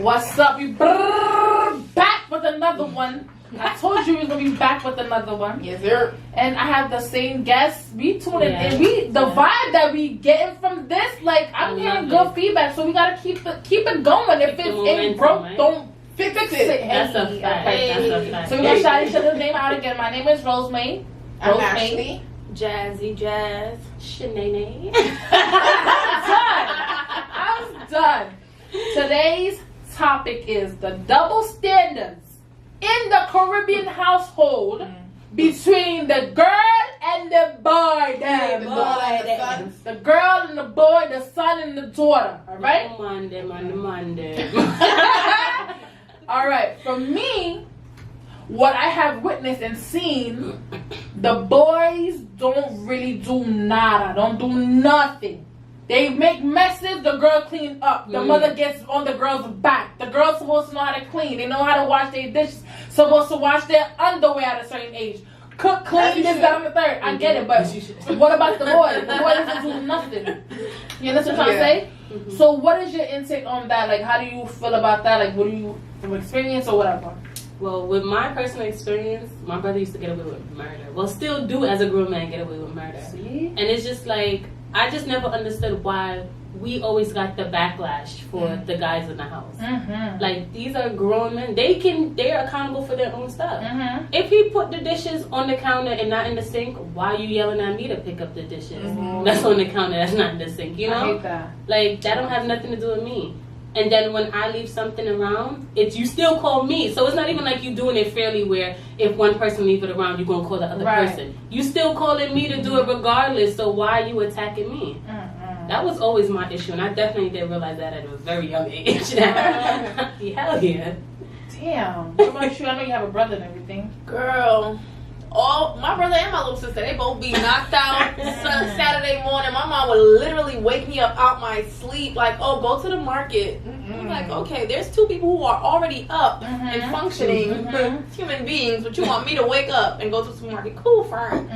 What's up? We back with another one. I told you we was gonna be back with another one. Yes, sir. And I have the same guests. We tuning in. The vibe that we getting from this, like I'm hearing good feedback. So we gotta keep it going. If it ain't broke, right? Don't fix it. That's a fact. Okay. That's a fact. So we're gonna shout each other's name out again. My name is Rosemary. I'm Ashley. Jazzy Jazz. Shanae. I'm done. Today's topic is the double standards in the Caribbean household between the girl and the boy. The girl and the boy, the son and the daughter. All right? Monday. All right. For me, what I have witnessed and seen, the boys don't really do nada. Don't do nothing. They make messes, the girl clean up. The mother gets on the girl's back. The girl's supposed to know how to clean. They know how to wash their dishes. Supposed to wash their underwear at a certain age. Cook, clean, this, that, and the third. I get it, but what about the boy? The boy doesn't do nothing. You understand what I'm trying to say? Mm-hmm. So what is your intake on that? Like, how do you feel about that? Like, what do you, from experience or whatever? Well, with my personal experience, my brother used to get away with murder. Well, still do as a grown man get away with murder. See? And it's just like, I just never understood why we always got the backlash for the guys in the house. Mm-hmm. Like, these are grown men. They're accountable for their own stuff. Mm-hmm. If he put the dishes on the counter and not in the sink, why are you yelling at me to pick up the dishes? Mm-hmm. That's on the counter, that's not in the sink, you know? I hate that. Like, that don't have nothing to do with me. And then when I leave something around, you still call me. So it's not even like you doing it fairly where if one person leave it around, you're going to call the other person. You still calling me to do it regardless, so why are you attacking me? Mm-hmm. That was always my issue, and I definitely did realize that at a very young age. Hell yeah. Damn. What about you? I know you have a brother and everything. Girl. My brother and my little sister, they both be knocked out Saturday morning. My mom would literally wake me up out my sleep, like, oh, go to the market. Mm-hmm. I'm like, okay, there's two people who are already up and functioning human beings, but you want me to wake up and go to the supermarket. Cool, fine.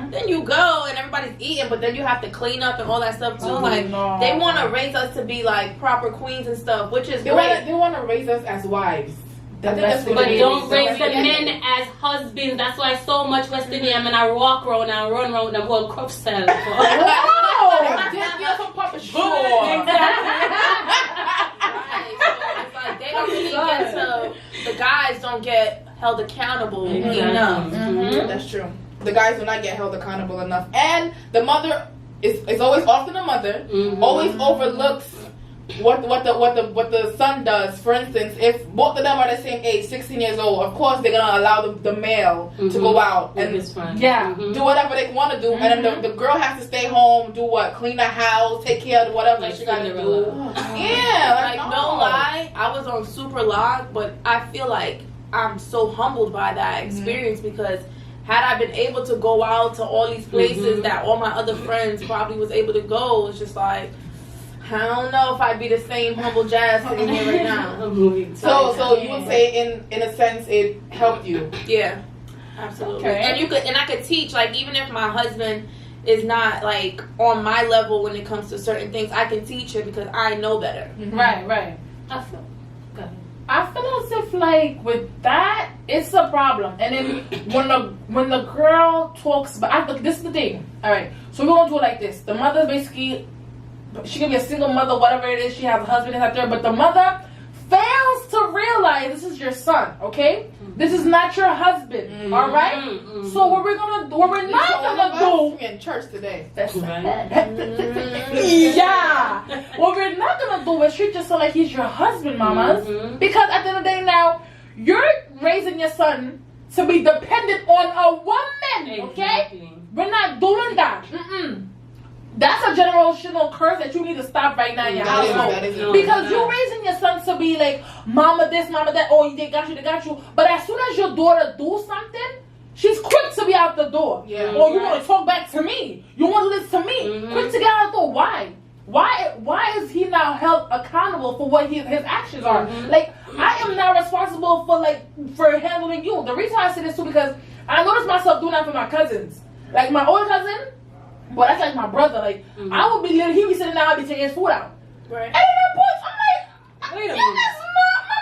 Then you go and everybody's eating, but then you have to clean up and all that stuff too. They want to raise us to be like proper queens and stuff, which is great. They want to raise us as wives. But don't raise the men as husbands. That's why so much West Indian men are walk around and run around them whole crop cell. Oh! Just get some Papa Sure. They don't really get to, the guys don't get held accountable enough. That's true. The guys do not get held accountable enough. And the mother is always often the mother, always overlooks what the son does. For instance, if both of them are the same age, 16 years old, of course they're gonna allow the male to go out and do whatever they want to do, and then the girl has to stay home, do what? Clean the house, take care of whatever she gotta do. Like no lie, I was on super log, but I feel like I'm so humbled by that experience because had I been able to go out to all these places that all my other friends probably was able to go, it's just like, I don't know if I'd be the same humble Jazz sitting here right now. So you would say in a sense it helped you? Yeah, absolutely. Okay. And I could teach, like, even if my husband is not like on my level when it comes to certain things, I can teach him because I know better. Right. I feel as if like with that it's a problem. And then when the girl talks about, this is the thing. All right, so we're gonna do it like this. The mother basically, she can be a single mother, whatever it is. She has a husband out there, but the mother fails to realize this is your son. Okay, this is not your husband. All right. So what we're not gonna do in church today. That's yeah. What we're not gonna do is treat your son like he's your husband, mamas. Because at the end of the day, now you're raising your son to be dependent on a woman. Okay, we're not doing that. That's a generational curse that you need to stop right now in your household. Because you're raising your son to be like, mama this, mama that, oh, they got you. But as soon as your daughter do something, she's quick to be out the door. Or you want to talk back to me. You want to listen to me. Quick to get out the door. Why? Why is he now held accountable for what his actions are? Like, I am now responsible for handling you. The reason I say this too, because I notice myself doing that for my cousins. Like my older cousin, but that's like my brother. Like I would be he be sitting down, I'd be taking his food out. Right. And at that point, I'm like, wait a minute. That's not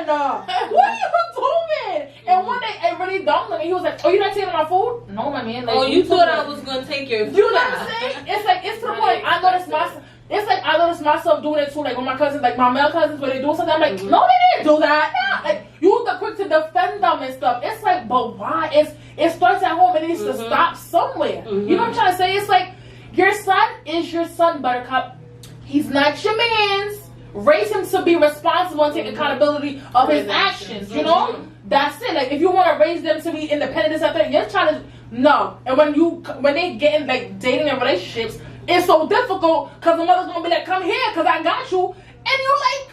What are you doing? And one day, it really dawned on me. He was like, oh, you're not taking my food? No, my man. Like, oh, you thought I was going to take your food. You know what I'm saying? It's like, it's to the point. I noticed myself. It's like I noticed myself doing it too. Like when my cousins, like my male cousins, when they do something, I'm like, no, they didn't do that. Nah. Like you the quick to defend them and stuff. It's like, but why? It starts at home. It needs to stop somewhere. You know what I'm trying to say? It's like your son is your son, Buttercup. He's not your man's. Raise him to be responsible and take accountability of his actions. You know, that's it. Like if you want to raise them to be independent and stuff, your child is no. And when they get in like dating and relationships. It's so difficult because the mother's gonna be like, come here because I got you. And you're like,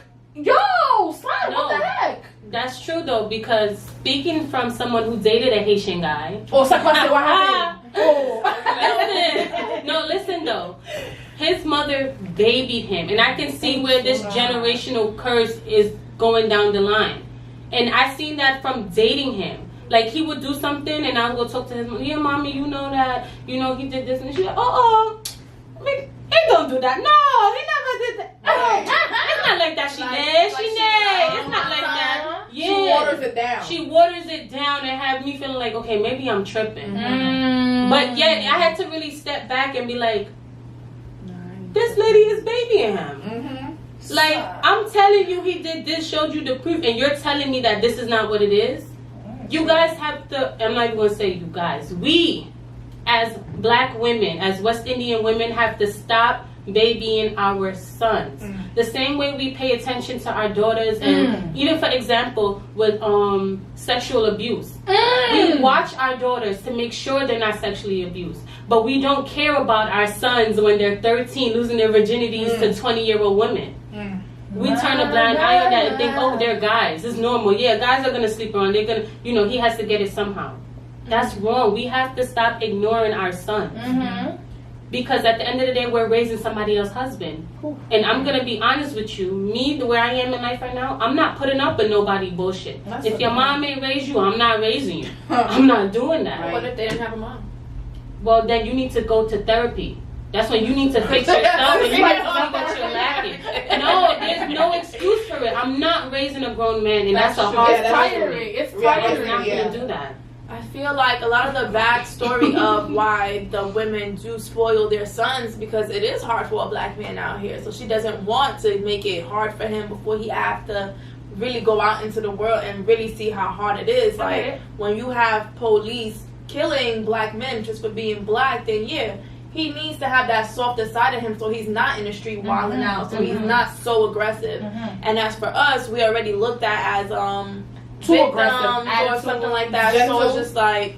yo, son, what the heck? That's true though, because speaking from someone who dated a Haitian guy. Oh, so what happened? Listen though. His mother babied him. And I can see where this generational curse is going down the line. And I seen that from dating him. Like he would do something and I would go talk to his mom. Yeah, mommy, you know that, he did this. And she's like, he don't do that. No, he never did that. It's not like that. She did. It's not like that. Yeah. She waters it down. She waters it down and have me feeling like, okay, maybe I'm tripping. But yet I had to really step back and be like, this lady is babying him. Like, I'm telling you he did this, showed you the proof, and you're telling me that this is not what it is? You guys have to, I'm not even going to say you guys. We, as black women, as West Indian women, have to stop babying our sons. The same way we pay attention to our daughters, and even for example with sexual abuse, we watch our daughters to make sure they're not sexually abused, but we don't care about our sons when they're 13 losing their virginities to 20-year-old women. We turn a blind eye on that and think, oh, they're guys, it's normal. Yeah, guys are gonna sleep around, they're gonna, he has to get it somehow. That's wrong. We have to stop ignoring our sons. Because at the end of the day, we're raising somebody else's husband. And I'm going to be honest with you. Me, the way I am in life right now, I'm not putting up with nobody bullshit. If your mom ain't raised you, I'm not raising you. I'm not doing that. Right. What if they didn't have a mom? Well, then you need to go to therapy. That's when you need to fix yourself and you need to see that you're lacking. No, there's no excuse for it. I'm not raising a grown man, and that's a hard It's tiring. It's tiring. I'm not going to do that. I feel like a lot of the backstory of why the women do spoil their sons, because it is hard for a black man out here. So she doesn't want to make it hard for him before he have to really go out into the world and really see how hard it is. Like when you have police killing black men just for being black, then yeah, he needs to have that softer side of him so he's not in the street wilding out, so he's not so aggressive. And as for us, we already looked at as too aggressive or something like that. Gentle. So it's just like,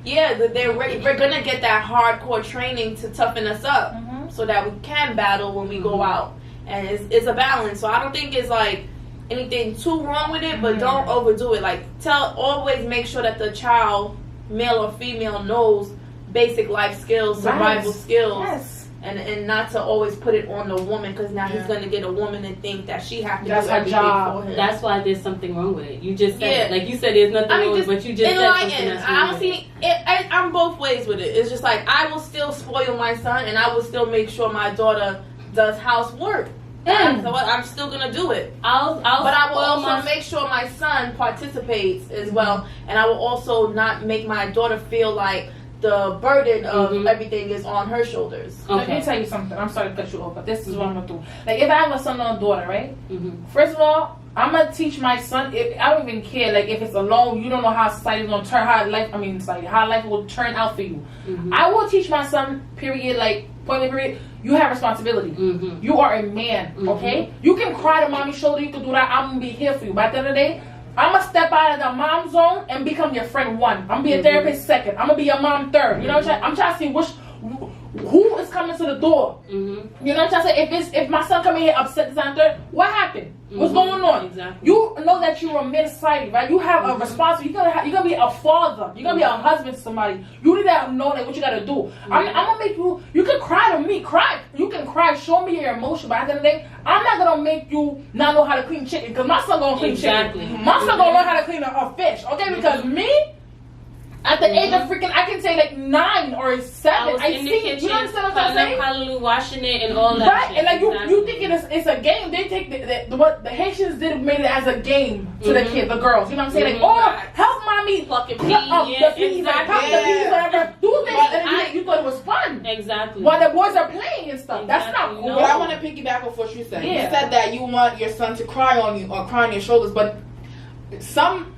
yeah, we're gonna get that hardcore training to toughen us up so that we can battle when we go out. And it's a balance. So I don't think it's like anything too wrong with it, but don't overdo it. Like always make sure that the child, male or female, knows basic life skills, survival skills. And not to always put it on the woman, because now he's going to get a woman and think that she has to do everything for him. That's why there's something wrong with it. You just said, like you said, there's nothing wrong with it, but you just said something that's wrong. I don't see it. I'm both ways with it. It's just like I will still spoil my son, and I will still make sure my daughter does housework. So I'm still going to do it. But I will also make sure my son participates as well, and I will also not make my daughter feel like the burden of everything is on her shoulders. Let me tell you something. I'm sorry to cut you off, but this is what I'm gonna do. Like if I have a son or a daughter, right? First of all, I'm gonna teach my son. I don't even care. Like if it's alone, you don't know how society's gonna turn. How life will turn out for you. I will teach my son. Period. Like point blank. Period. You have responsibility. You are a man. Okay. You can cry to mommy's shoulder. You can do that. I'm gonna be here for you. But at the end of the day, I'm going to step out of the mom zone and become your friend one. I'm going to be a therapist second. I'm going to be your mom third. You know what I'm trying to see who is coming to the door. You know what I'm trying to say? If my son coming here upset this and third, what happened? What's going on? Exactly. You know that you're a man of society, right? You have a responsibility. You're gonna be a father. You're gonna be a husband to somebody. You need to know that what you gotta do. I'm gonna make you. You can cry to me. Cry. You can cry. Show me your emotion. But at the end of the day, I'm not gonna make you not know how to clean chicken, because my son gonna clean chicken. My son gonna learn how to clean a fish. Okay, because me. At the age of freaking, I can say like 9 or 7. I see. You know what what I'm saying? Hallelujah, washing it and all that. Right, shit. and like Exactly. you thinking it's a game. They take what the Haitians did made it as a game to the kids, the girls. You know what I'm saying? Like, oh, help mommy Fucking pluck pee, up yeah, the peas, like, exactly. pop the peas, whatever. Do things, But and you thought it was fun. Exactly. While the boys are playing and stuff. That's not Exactly. cool. No. But I want to piggyback off what you said. Yeah. You said that you want your son to cry on you or cry on your shoulders, but some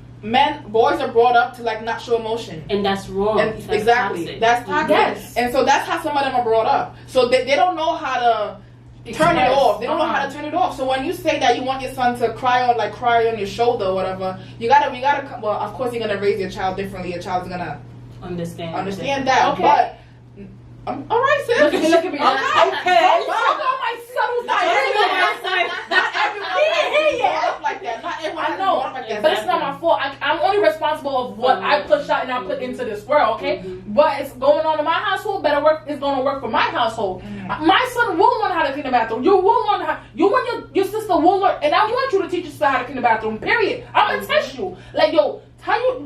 boys are brought up to like not show emotion. And that's wrong. And That's exactly. toxic. That's toxic. Yes. And so that's how some of them are brought up. So they don't know how to turn it off. They don't know how to turn it off. So when you say that you want your son to cry on your shoulder or whatever, we gotta well, of course you're gonna raise your child differently. Your child's gonna understand that. Okay. But all right, sis. Look at me. Okay. Don't talk on my subtle Not side. everyone is brought up like that. Not everyone I is know, brought up like that. but it's not my fault. I'm only responsible of what I push out and I put into this world, okay? But it's going on in my household. Better work. It's going to work for my household. My son will learn how to clean the bathroom. You will learn how. You and your sister will learn, and I want you to teach your sister how to clean the bathroom. Period. I'm gonna test you. Like, yo,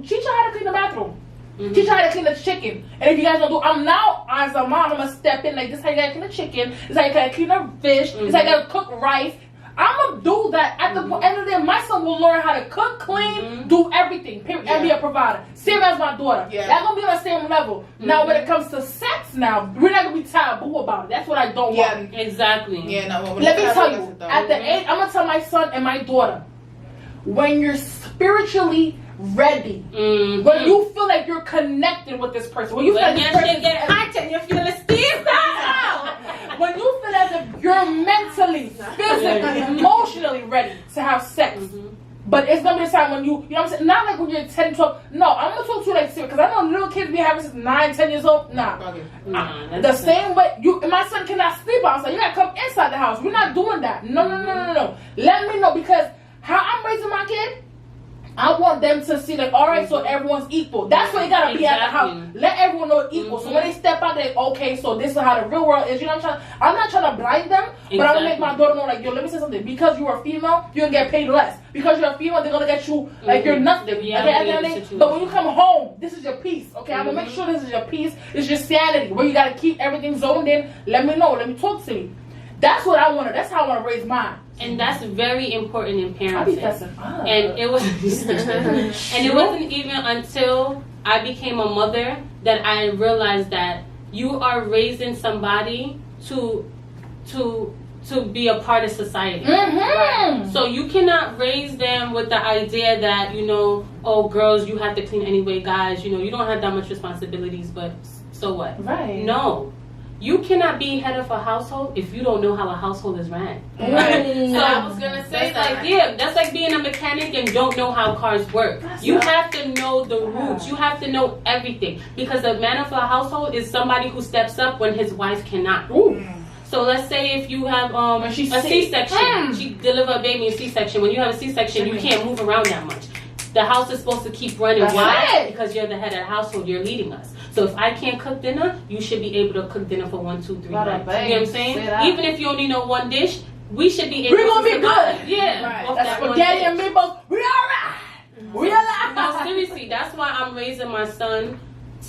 teach her how to clean the bathroom. Teach her how to clean the chicken. And if you guys don't do, I'm now as a mom, I'm gonna step in like this. How you gotta clean the chicken? This how you gotta clean the fish. This how you gotta cook rice. I'm gonna do that. At the end of the day, my son will learn how to cook, clean, do everything. Period. And be a provider. Same as my daughter. Yeah. That's gonna be on the same level. Now, when it comes to sex, now we're not gonna be taboo about it. That's what I don't want. Exactly. Yeah, no. Let me tell you. At the age, I'm gonna tell my son and my daughter, when you're spiritually ready, when you feel like you're connected with this person, when you feel like this person get hot and you feel the steam. when you feel as if you're mentally, physically, emotionally ready to have sex. But it's gonna be a time when you know what I'm saying? Not like when you're 10, 12. No, I'm gonna talk to you like serious. Because I know little kids be having since 9, 10 years old. Nah. The same way, my son cannot sleep outside. You gotta come inside the house. We're not doing that. No. Let me know, because how I'm raising my kid, I want them to see like, all right, so everyone's equal. That's what you gotta be at the house. Let everyone know equal. So when they step out, they're like, okay, so this is how the real world is. You know what I'm saying? I'm not trying to blind them, but I'm gonna make my daughter know, like, yo, let me say something. Because you're a female, you're gonna get paid less. Because you're a female, they're gonna get you like you're nothing. But when you come home, this is your peace. Okay, I'm gonna make sure this is your peace. This is your sanity. Where you gotta keep everything zoned in. Let me know. Let me talk to you. That's what I want to. That's how I want to raise mine. And that's very important in parenting. I be testing. And it was, and it wasn't even until I became a mother that I realized that you are raising somebody to be a part of society. Right? So you cannot raise them with the idea that, you know, oh, girls, you have to clean anyway, guys, you know, you don't have that much responsibilities, but so what? Right. No. You cannot be head of a household if you don't know how a household is ran. Right. So I was gonna say that. that's like being a mechanic and don't know how cars work. You have to know the roots. You have to know everything, because a man of a household is somebody who steps up when his wife cannot. So let's say if you have a C-section, she deliver a baby in C-section. When you have a C-section, you can't move around that much. The house is supposed to keep running. Why? Because you're the head of the household. You're leading us. So if I can't cook dinner, you should be able to cook dinner for 1, 2, 3 nights. You know what I'm saying? Even if you only know one dish, we should be able We're gonna be good. Yeah. Right. That's spaghetti and meatballs. We alright. We alive. No, seriously, that's why I'm raising my son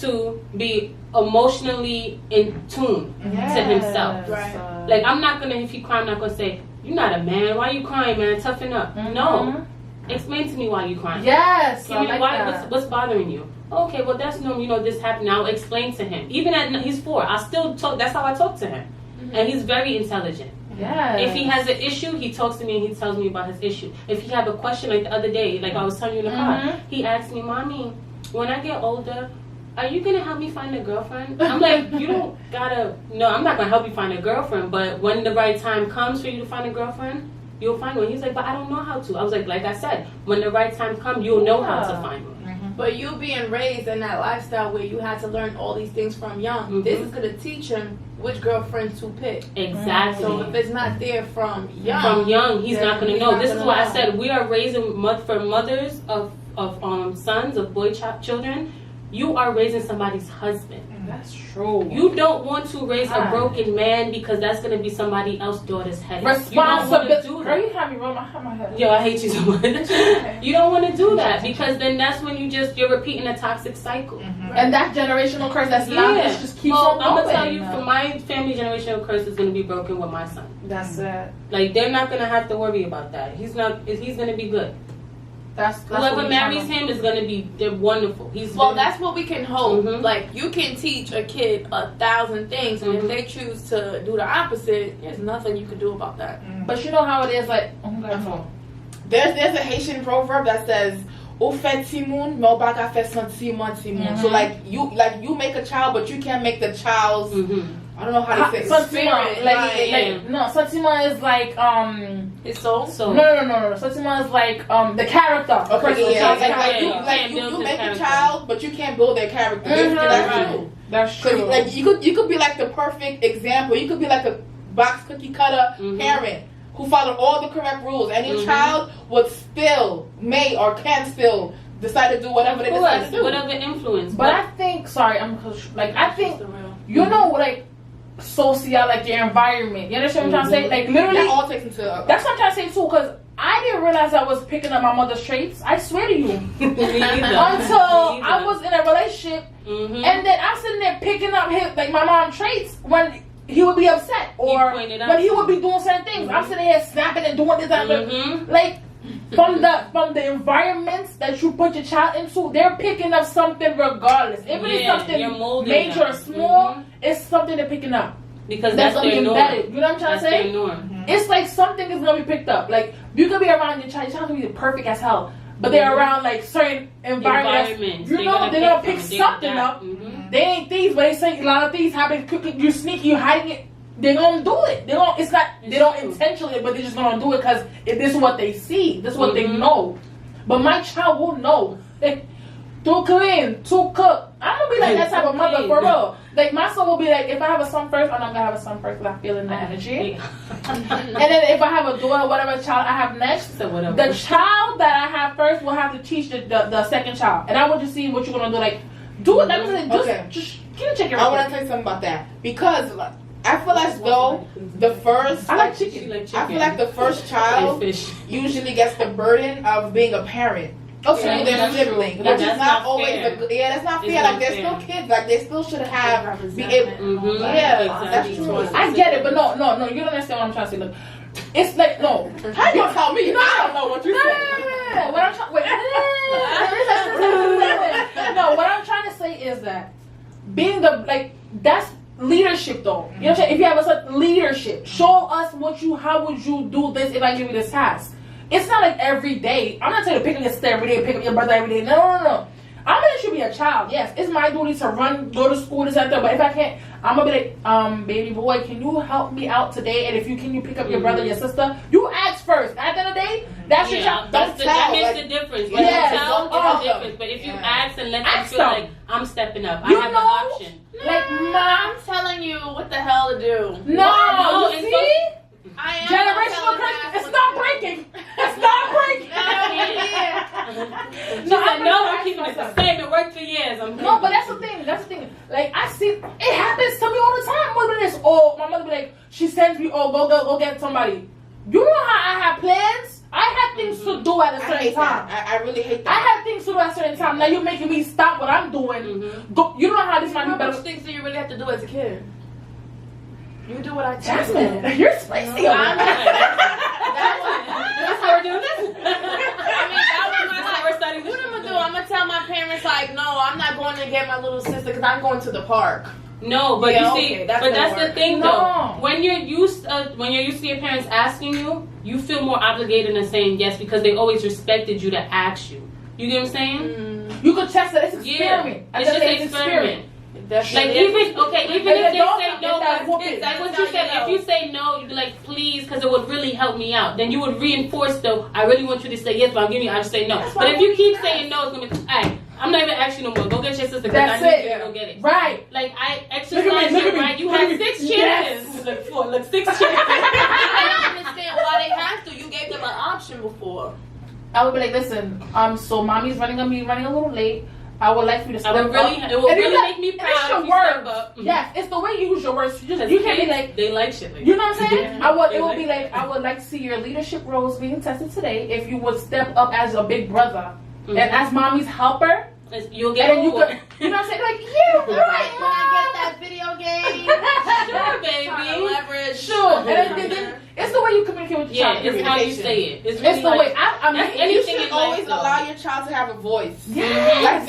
to be emotionally in tune to himself. Right. Like, I'm not gonna, if he cry, I'm not gonna say, you're not a man. Why are you crying, man? Toughen up. No. Explain to me why you crying. Yes. Give me what's bothering you. Okay, well that's normal. You know, this happened. I'll explain to him. Even at he's 4, I still talk. That's how I talk to him, and he's very intelligent. Yeah. If he has an issue, he talks to me and he tells me about his issue. If he have a question, like the other day, like I was telling you in the car, he asked me, "Mommy, when I get older, are you gonna help me find a girlfriend?" I'm like, you don't gotta. No, I'm not gonna help you find a girlfriend. But when the right time comes for you to find a girlfriend, you'll find one. He's like, but I don't know how to. I was like I said, when the right time comes, you'll know how to find one. But you being raised in that lifestyle where you had to learn all these things from young, this is gonna teach him which girlfriend to pick. Exactly. So if it's not there from young, he's not gonna know. This is why I said we are raising for mothers of sons, of children. You are raising somebody's husband. That's true. You don't want to raise a broken man, because that's going to be somebody else's daughter's head. Responsibility. Girl, you have me roll my head. Yo, I hate you so much. You don't want to do that, because then that's when you're repeating a toxic cycle. And And that generational curse that's not this just keeps on going. I'm gonna tell you, for my family, generational curse is gonna be broken with my son. That's it. Like they're not gonna have to worry about that. He's gonna be good. That's whoever marries him is gonna be. They're wonderful. That's what we can hope. Like you can teach a kid 1,000 things, and if they choose to do the opposite, there's nothing you can do about that. But you know how it is. Like, there's a Haitian proverb that says, "Ou fait timoun, mais ou pas ka fait sentiment timoun." So like you make a child, but you can't make the child's. I don't know how to say it. Sentiment, no, sentiment is like his soul. No. Sentiment is like the character. Okay, you make a child, but you can't build their character. That's true. That's true. Like you could be like the perfect example. You could be like a box cookie cutter parent who followed all the correct rules, and your child would still can still decide to do whatever they decide to do. Whatever influence. But I think, I think you know, like. Social, like your environment. You understand what I'm trying to say? Like literally, that all takes into. That's what I'm trying to say too. Because I didn't realize I was picking up my mother's traits. I swear to you, until I was in a relationship, and then I'm sitting there picking up my mom's traits when he would be upset or when he would be doing certain things. I'm sitting here snapping and doing this and like. From the environments that you put your child into, they're picking up something regardless. If it is something major or small, it's something they're picking up. Because that's gonna be embedded. You know what I'm trying to say? It's like something is gonna be picked up. Like you could be around your child gonna be perfect as hell. But they're around like certain environments. You know, they're gonna pick something up. They ain't thieves, but they say a lot of thieves happen quickly. You sneaky, you hiding it. They're gonna do it. They don't intentionally, but they're just gonna do it because this is what they see. This is what they know. But my child will know. Too clean, too cook. I'm gonna be like that type of mother for real. Like my son will be like, if I have a son first, I'm not gonna have a son first because I'm feeling the energy. And then if I have a daughter, whatever child I have next, the child that I have first will have to teach the second child. And I will just see what you're gonna do. Like, do it. Just check your. I want to tell you something about that because. I feel as though the first. I like chicken. I feel like the first child usually gets the burden of being a parent. Okay, their sibling, which is not always. That's not fair. Like they're still kids. Like they still should be able. That's true. I get it, but no. You don't understand what I'm trying to say. Look, it's like no. How you gonna tell me? No, I don't know what you're saying. What I'm what I'm trying to say is that being that's. Leadership though, you know what I'm saying? If you have a leadership, show us how would you do this if I give you this task. It's not like every day. I'm not telling you to pick up your sister every day, pick up your brother every day. No. I'm gonna let you be a child. Yes, it's my duty to go to school, this and that. But if I can't, I'm gonna be like, baby boy, can you help me out today? And if can you pick up your brother, your sister? You ask first. At the end of the day, that's your child. That makes the difference. When you tell, it's a difference. But if you ask and let them feel like I'm stepping up, I have an option. Like, Mom, I'm telling you what the hell to do. No, you see? I am generational curse. It's not breaking. It's not breaking. I'm keeping it the same. It worked for years. No, but that's the thing. Like I see, it happens to me all the time. My mother be like, she sends me, go get somebody. You know how I have plans. I had things to do at a certain time. I really hate that. I had things to do at a certain time. Now you're making me stop what I'm doing. You know how this might be better. How much things do you really have to do as a kid? You do what I tell you. You're spicy. That's how we're doing this. That was my first study. What I'm gonna do? I'm gonna tell my parents like, no, I'm not going to get my little sister because I'm going to the park. No, but you see, that's the thing though. When you're used to your parents asking you, you feel more obligated in saying yes because they always respected you to ask you. You get what I'm saying? You could test it. It's experiment. It's just an experiment. Like even if they say no, like what you said. If you say no, you'd be like, please, because it would really help me out. Then you would reinforce though. I really want you to say yes, but I'm giving you. I just say no. But if you keep saying no, it's gonna be alright. I'm not even asking you no more. Go get your sister because I need you to go get it. Right. Like I exercise your right. You have 6 chances. Look 6 chances. I don't understand why they have to. You gave them an option before. I would be like, listen, so mommy's running a little late. I would like for you to step up. It will really make me proud if you step up. Yes, it's the way you use your words. You can't be like, they like shit like you know what I'm saying? I would like to see your leadership roles being tested today. If you would step up as a big brother and as mommy's helper, You'll get and then over. you know what I'm saying? Like, yeah, right, When I get that video game, Sure, baby. leverage. Sure. And then it's the way you communicate with your Yeah, child. it's how you say it. It's, really It's the like, way I mean, that's You anything should in life, always though. allow your child to have a voice. Yes. Like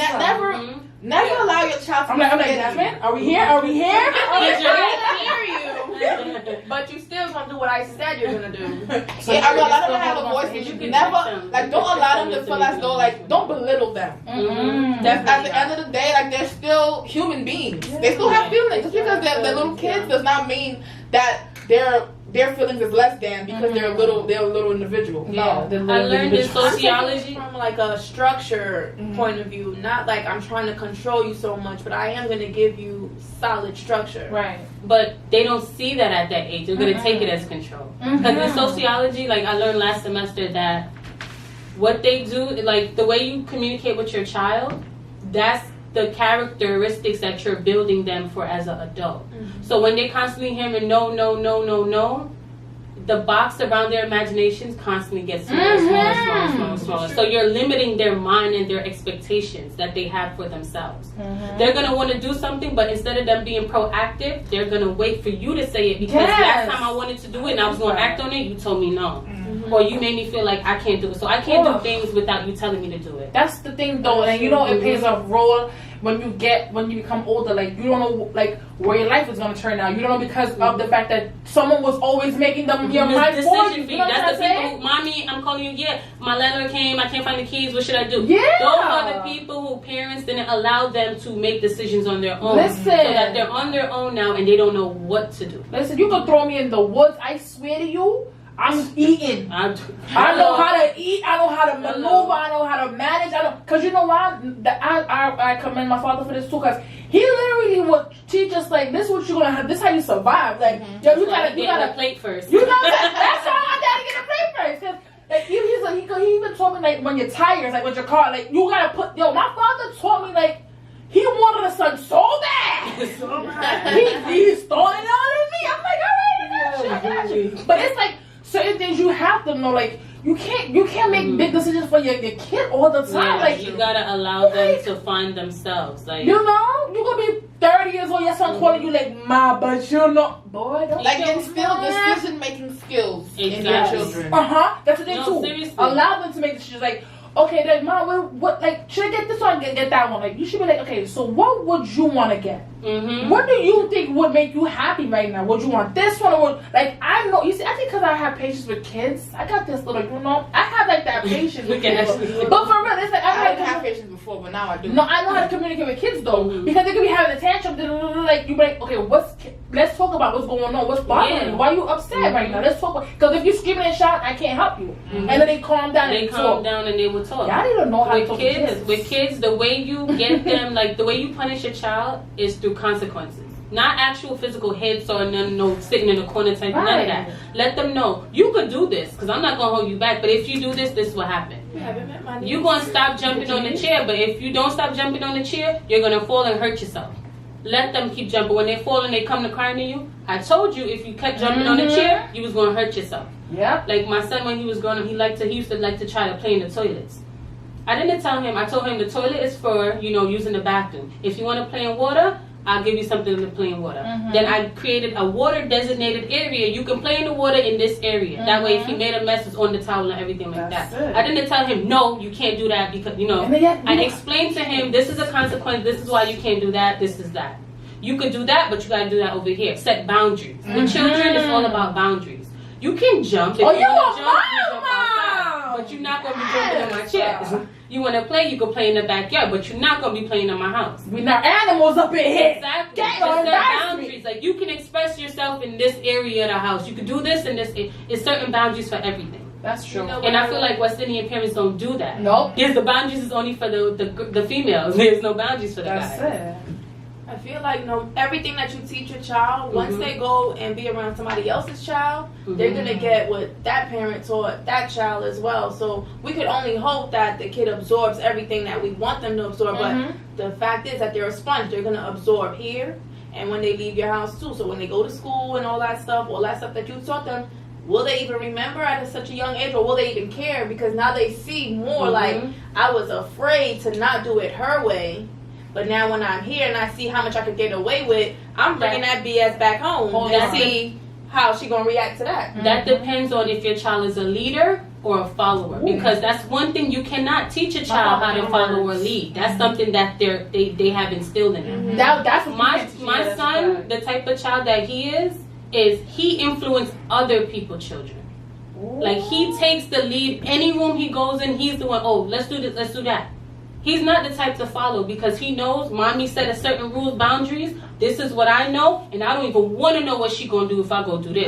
never allow your child to I'm like, say Jasmine, are we here? Are we here? I hear you, but you still gonna do what I said you're gonna do. So Yeah, I mean, allow them still to have a hold on voice, to but it. you can never, teach them. like, don't allow them to feel as though, like, don't belittle them. Mm-hmm. At the end of the day, like, they're still human beings. They still have feelings. Just because they're little kids does not mean that their feelings is less than because they're a little individual. Yeah, No. I learned in I'm taking sociology. it from like a structure point of view, not like I'm trying to control you so much, but I am going to give you solid structure. Right. But they don't see that at that age. They're going to take it as control. Because in sociology, like I learned last semester that what they do, like the way you communicate with your child, that's the characteristics that you're building them for as an adult. So when they constantly hearing no, no, no, no, no, the box around their imaginations constantly gets smaller. So you're limiting their mind and their expectations that they have for themselves. They're going to want to do something, but instead of them being proactive, they're going to wait for you to say it because last time I wanted to do it and I was going to act on it, you told me no. Or you made me feel like I can't do it. So I can't do things without you telling me to do it. That's the thing, though, and you know it plays a role when you become older. Like you don't know like where your life is gonna turn out. You don't know because of the fact that someone was always making them your mind for you. You know what I'm That's the people saying? who, mommy, I'm calling you. Yeah, my landlord came. I can't find the keys. What should I do? Yeah. Those are the people who parents didn't allow them to make decisions on their own. Listen. So that they're on their own now and they don't know what to do. Listen, you can throw me in the woods. I swear to you, I'm eating. I know how to eat. I know how to maneuver. I know how to manage. Cause you know why? I commend my father for this too. Cause he literally would teach us like this. Is what you're gonna have. This is how you survive. Like yo, you gotta plate first. You know what I'm saying? That's how my daddy get a plate first. Cause like he even told me like when your tires like with your car like you gotta put. Yo, my father taught me like he wanted a son so bad. He's throwing it all in me. I'm like, all right, I got you. But it's like certain things you have to know, like you can't make big decisions for your kid all the time. Yeah, like you gotta allow them to find themselves. Like you know, you gonna be 30 years old, your son calling you like ma, but you know, boy, don't Like instill decision making skills in your Exactly. children. That's the thing No, too. seriously. Allow them to make decisions. Like, okay, then mom, what like should I get this one? Get that one? Like you should be like, okay, so what would you want to get? What do you think would make you happy right now? Would you want this one or would, like I know you see? I think because I have patience with kids, I got this little, you know, I have like that patience with kids. But for real, it's like I didn't have patience before, but now I do. No, I know how to communicate with kids though, because they could be having a tantrum. Like you be like, okay, let's talk about what's going on. What's bothering you? Why are you upset right now? Let's talk about, because if you screaming and shouting, I can't help you. And then they calm down. They calm down and they will talk. Y'all need to know how to talk with to kids. With kids, the way you get them, like the way you punish a child is through consequences. Not actual physical hits or no sitting in a corner type, none of that. Let them know, you could do this, because I'm not going to hold you back, but if you do this, this is what happened. You're going to stop jumping on the chair, but if you don't stop jumping on the chair, you're going to fall and hurt yourself. Let them keep jumping. When they fall and they come to crying to you, I told you if you kept jumping on the chair, you was going to hurt yourself. Yeah. Like my son, when he was growing up, he used to like to try to play in the toilets. I didn't tell him, I told him the toilet is for, using the bathroom. If you want to play in water, I'll give you something to play in water. Then I created a water designated area. You can play in the water in this area. That way, if he made a mess, it's on the towel and everything like that. I didn't tell him, no, you can't do that because, I explained to him, this is a consequence. This is why you can't do that. This is that. You could do that, but you got to do that over here. Set boundaries. With children, it's all about boundaries. You can jump. If you want to jump, you jump outside. But you're not going to be jumping in my chair. You want to play, you can play in the backyard, but you're not going to be playing in my house. We're not animals up in here. Exactly. Just set boundaries. Like, you can express yourself in this area of the house. You can do this and this. It's certain boundaries for everything. That's true. And I feel like West Indian parents don't do that. Nope. Yes, the boundaries is only for the females. There's no boundaries for the guys. That's it. I feel like everything that you teach your child, once they go and be around somebody else's child, they're gonna get what that parent taught that child as well. So we could only hope that the kid absorbs everything that we want them to absorb. But the fact is that they're a sponge. They're gonna absorb here, and when they leave your house too. So when they go to school and all that stuff that you taught them, will they even remember at such a young age, or will they even care? Because now they see more like, I was afraid to not do it her way, but now when I'm here and I see how much I could get away with, I'm bringing that BS back home and see how she gonna react to that. That depends on if your child is a leader or a follower, because that's one thing you cannot teach a child how to follow or lead. That's something that they have instilled in them. That's what my son, the type of child that he is he influenced other people's children. Like, he takes the lead. Any room he goes in, he's the one, oh, let's do this, let's do that. He's not the type to follow, because he knows mommy set a certain rules, boundaries. This is what I know, and I don't even want to know what she gonna do if I go do this.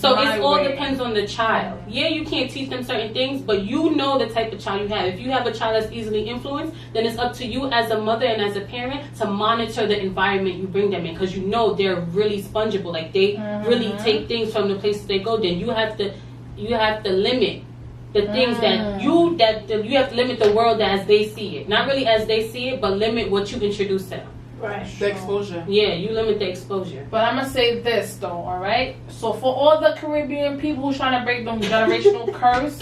So it all depends on the child. Yeah, you can't teach them certain things, but you know the type of child you have. If you have a child that's easily influenced, then it's up to you as a mother and as a parent to monitor the environment you bring them in, because you know they're really spongeable. Like, they really take things from the places they go. Then you have to limit the things that you have to limit the world as they see it. Not really as they see it, but limit what you introduce to them. Right. The exposure. Yeah, you limit the exposure. But I'm gonna say this though, all right? So for all the Caribbean people who's trying to break the generational curse,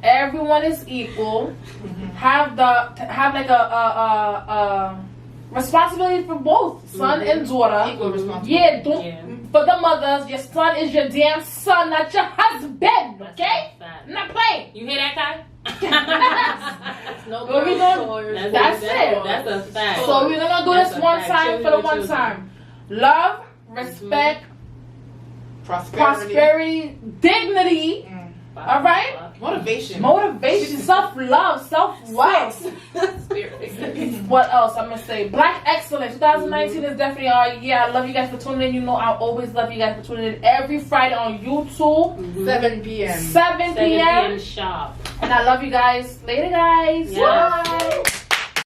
everyone is equal. Have like a responsibility for both son and daughter. Equal responsibility. Yeah, for the mothers, your son is your damn son, not your husband. Okay? I'm not playing. You hear that, Kai? No Well, we girl gonna- chores. That's it. That's a fact. So we're gonna do That's this a one fact. time Children for the are one children. time. Love, respect, prosperity, dignity. All right? Motivation. Self-love, self-worth. Spirit. What else I'm gonna say? Black excellence. 2019 is definitely our year. I love you guys for tuning in. You know I always love you guys for tuning in every Friday on YouTube. 7 p.m. 7 p.m. sharp. And I love you guys. Later, guys. Yeah. Bye.